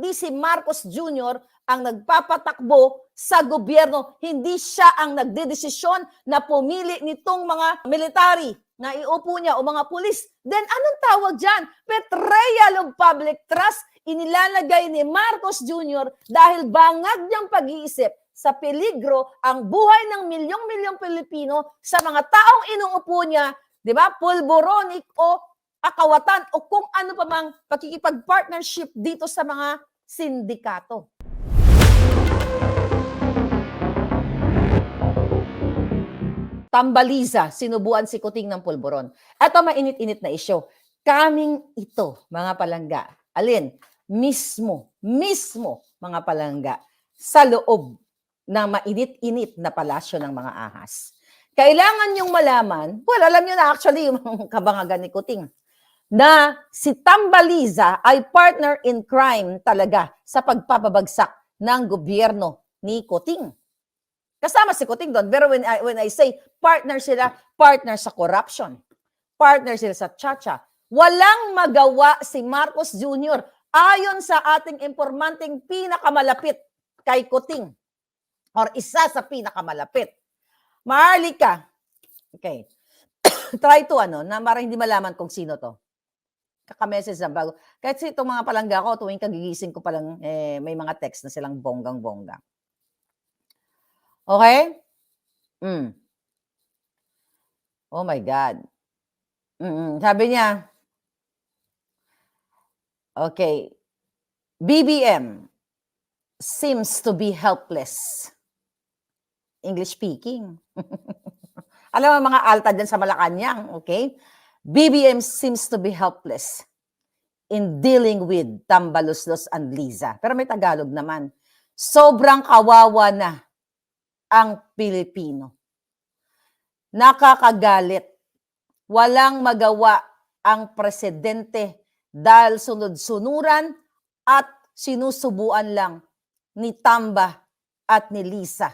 hindi si Marcos Jr. ang nagpapatakbo sa gobyerno. Hindi siya ang nagdedesisyon na pumili nitong mga military na iupo niya o mga pulis. Then anong tawag dyan? Betrayal of public trust. Inilalagay ni Marcos Jr. dahil bangag niyang pag-iisip sa peligro ang buhay ng milyong-milyong Pilipino sa mga taong inuupo niya, di ba? Pulboronic o akawatan o kung ano pa mang pakikipag-partnership dito sa mga sindikato. Tambaliza, sinubuan si Kuting ng pulburon. Ito mainit-init na isyo. Kaming ito, mga palangga. Alin? Mismo, mga palangga, sa loob ng mainit-init na palasyo ng mga ahas. Kailangan niyong malaman, well, alam niyo na actually yung kabangagan ni Kuting, na si Tambaliza ay partner in crime talaga sa pagpapabagsak ng gobyerno ni Kuting. Kasama si Kuting doon. Pero when I say partner sila, partner sa corruption. Partner sila sa tsa-tsa. Walang magawa si Marcos Jr. ayon sa ating informanting pinakamalapit kay Kuting. Or isa sa pinakamalapit. Maharlika. Okay. Try to na para hindi malaman kung sino to. Kaka-message lang bago. Kasi itong mga palangga ko, tuwing kagigising ko palang may mga text na silang bonggang-bongga. Okay? Oh my God. Sabi niya, okay, BBM seems to be helpless. English speaking. Alam mo mga alta dyan sa Malacanang, okay? BBM seems to be helpless in dealing with Tambaluslos and Liza. Pero may Tagalog naman. Sobrang kawawa na ang Pilipino. Nakakagalit. Walang magawa ang presidente dahil sunod-sunuran at sinusubuan lang ni Tamba at ni Liza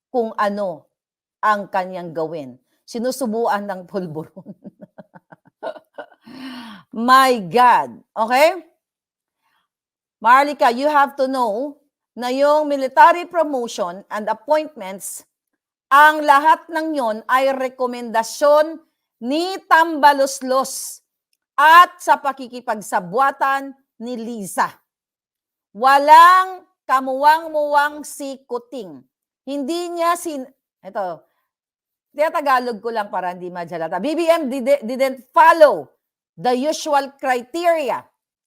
kung ano ang kanyang gawin. Sinusubuan ng pulburon. My God. Okay? Maharlika, you have to know na yung military promotion and appointments, ang lahat ng yon ay rekomendasyon ni Tambaluslos at sa pakikipagsabwatan ni Liza. Walang kamuwang-muwang si Kuting. Hindi niya ito, Tagalog ko lang para hindi madjalata. BBM didn't follow the usual criteria,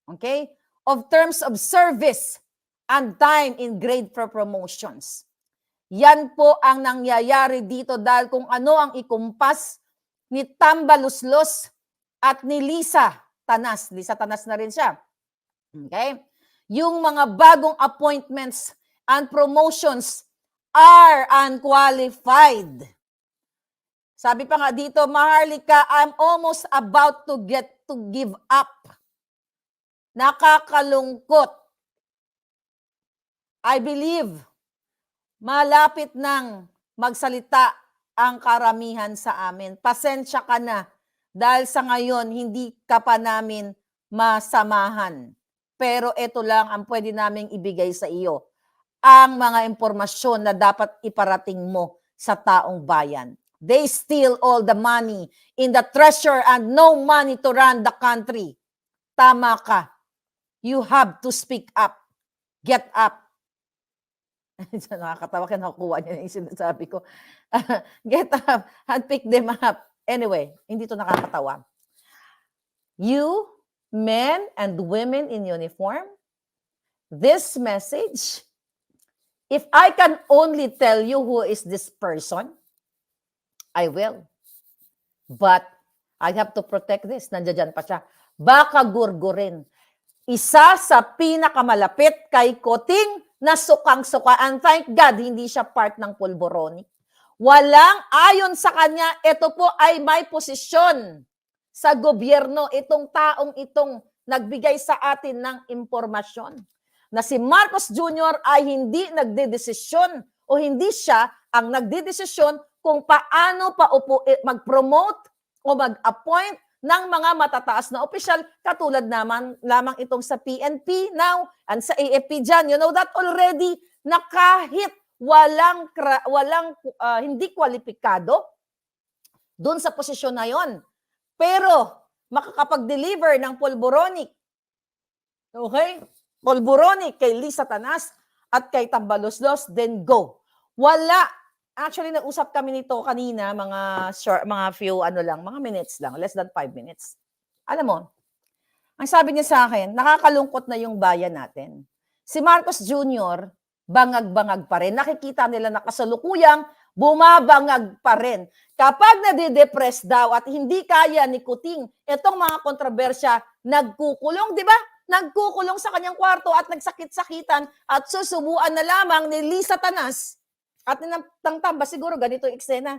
okay, of terms of service and time in grade for promotions. Yan po ang nangyayari dito dahil kung ano ang ikumpas ni Tambaluslos at ni Liza Tanas. Liza Tanas na rin siya. Okay? Yung mga bagong appointments and promotions are unqualified. Sabi pa nga dito, Maharlika, I'm almost about to give up. Nakakalungkot. I believe, malapit nang magsalita ang karamihan sa amin. Pasensya ka na dahil sa ngayon hindi ka pa namin masamahan. Pero ito lang ang pwede naming ibigay sa iyo. Ang mga impormasyon na dapat iparating mo sa taong bayan. They steal all the money in the treasury and no money to run the country. Tama ka. You have to speak up. Get up. Nakakatawa ka, nakukuha niya yung sinasabi ko. Get up and pick them up. Anyway, hindi to nakakatawa. You, men and women in uniform, this message, if I can only tell you who is this person, I will. But I have to protect this. Nandiyan pa siya. Baka gurgurin. Isa sa pinakamalapit kay Kuting na sukang-suka. And thank God, hindi siya part ng pulboronic. Walang ayon sa kanya, ito po ay may posisyon sa gobyerno. Itong taong itong nagbigay sa atin ng impormasyon. Na si Marcos Jr. ay hindi nagdedesisyon o hindi siya ang nagdedesisyon kung paano mag-promote o mag-appoint ng mga matataas na opisyal katulad naman lamang itong sa PNP now and sa AFP dyan. You know that already na kahit hindi kwalipikado doon sa posisyon na yon, pero makakapag-deliver ng polboronic, okay? Polboronic kay Lisa Tanas at kay Tambaloslos, then go. Wala. Actually, nag-usap kami nito kanina, mga few, mga minutes lang, less than 5 minutes. Alam mo, ang sabi niya sa akin, nakakalungkot na yung bayan natin. Si Marcos Jr., bangag-bangag pa rin. Nakikita nila na kasalukuyang bumabangag pa rin. Kapag nadidepress daw at hindi kaya ni Kuting itong mga kontrobersya, nagkukulong, di ba? Nagkukulong sa kanyang kwarto at nagsakit-sakitan at susubuan na lamang ni Lisa Tanas at ni Tangtamba. Siguro ganito yung eksena.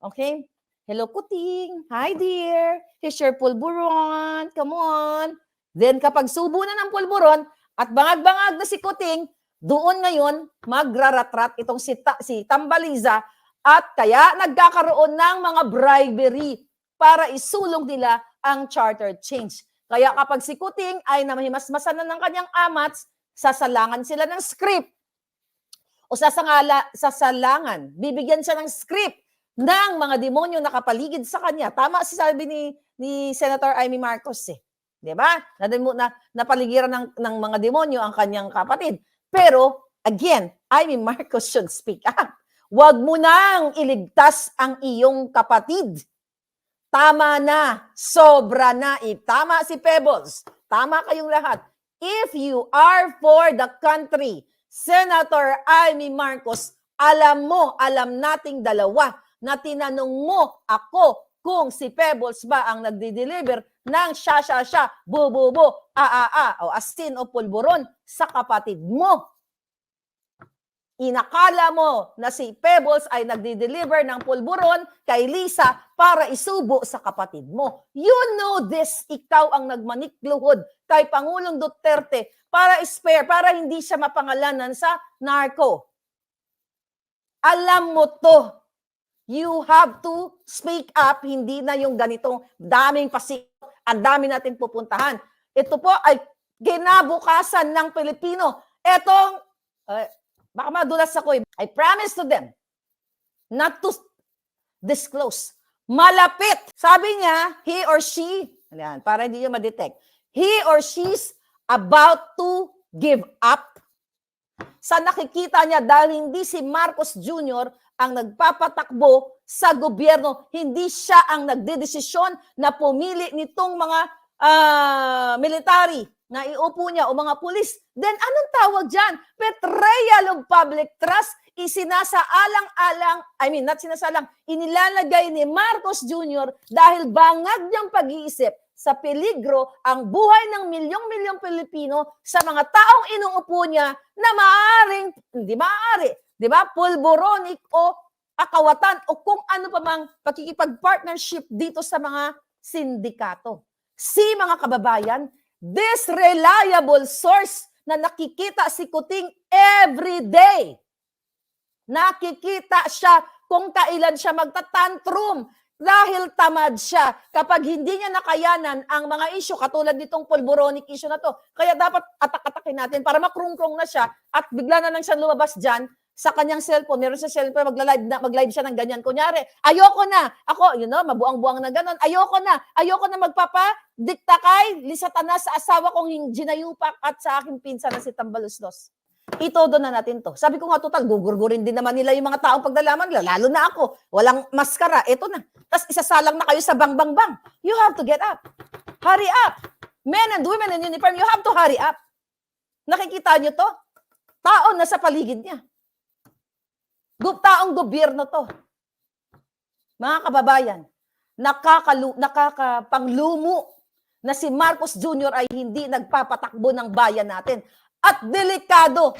Okay? Hello, Kuting. Hi, dear. Here's your pulburon. Come on. Then kapag subo na ng pulburon at bangag-bangag na si Kuting, doon ngayon magraratrat itong si Tambaliza at kaya nagkakaroon ng mga bribery para isulong nila ang charter change. Kaya kapag si Kuting ay namahimasmasan na ng kanyang amats, sasalangan sila ng script o sasalangan, bibigyan siya ng script ng mga demonyo nakapaligid sa kanya. Tama si sabi ni Senator Amy Marcos eh. Di ba? Napaligiran ng mga demonyo ang kanyang kapatid. Pero, again, Amy Marcos should speak up. Huwag mo nang iligtas ang iyong kapatid. Tama na. Sobra na. Tama si Pebbles. Tama kayong lahat. If you are for the country, Senator Amy Marcos, alam nating dalawa na tinanong mo ako kung si Pebbles ba ang nagdi-deliver ng siya, bu-bu-bu, o asin o pulburon sa kapatid mo. Inakala mo na si Pebbles ay nagdi-deliver ng pulburon kay Lisa para isubo sa kapatid mo. You know this, ikaw ang nagmanikluhod kay Pangulong Duterte para para hindi siya mapangalanan sa narco. Alam mo to. You have to speak up, hindi na yung ganitong daming pasikot, ang dami natin pupuntahan. Ito po ay kinabukasan ng Pilipino. Etong, baka madulas ako, I promise to them not to disclose. Malapit. Sabi niya, he or she, para hindi nyo ma-detect, he or she's about to give up. Sa nakikita niya, dahil hindi si Marcos Jr. ang nagpapatakbo sa gobyerno, hindi siya ang nagdedesisyon na pumili nitong mga military na iupo niya o mga pulis, then anong tawag dyan? Betrayal of public trust, inilalagay ni Marcos Jr. dahil bangag niyang pag-iisip sa peligro ang buhay ng milyong-milyong Pilipino sa mga taong inuupo niya na hindi maaari, di ba, pulboronic o akawatan o kung ano pa mang pakikipag-partnership dito sa mga sindikato. Mga kababayan, this reliable source na nakikita si Kuting every day. Nakikita siya kung kailan siya magtatantrum dahil tamad siya kapag hindi niya nakayanan ang mga issue katulad nitong pulboronic issue na to. Kaya dapat atak-atakin natin para makrung-krung na siya at bigla na lang siya lumabas dyan sa kanyang cellphone. Meron sa cellphone, mag-live siya ng ganyan. Kunyari, ayoko na. Ako, mabuang-buang na ganon. Ayoko na magpapa-dikta kay Lisa Tanas sa asawa kong ginayupak at sa aking pinsan na si Tambaloslos. Itodo na natin to. Sabi ko nga, total, gugurgurin din naman nila yung mga taong pagdalaman nila. Lalo na ako. Walang maskara. Ito na. Tapos isasalang na kayo sa bang-bang-bang. You have to get up. Hurry up. Men and women in uniform, you have to hurry up. Nakikita nyo to? Tao na sa paligid niya. Taong gobyerno to. Mga kababayan, nakakapanglumo na si Marcos Jr. ay hindi nagpapatakbo ng bayan natin. At delikado.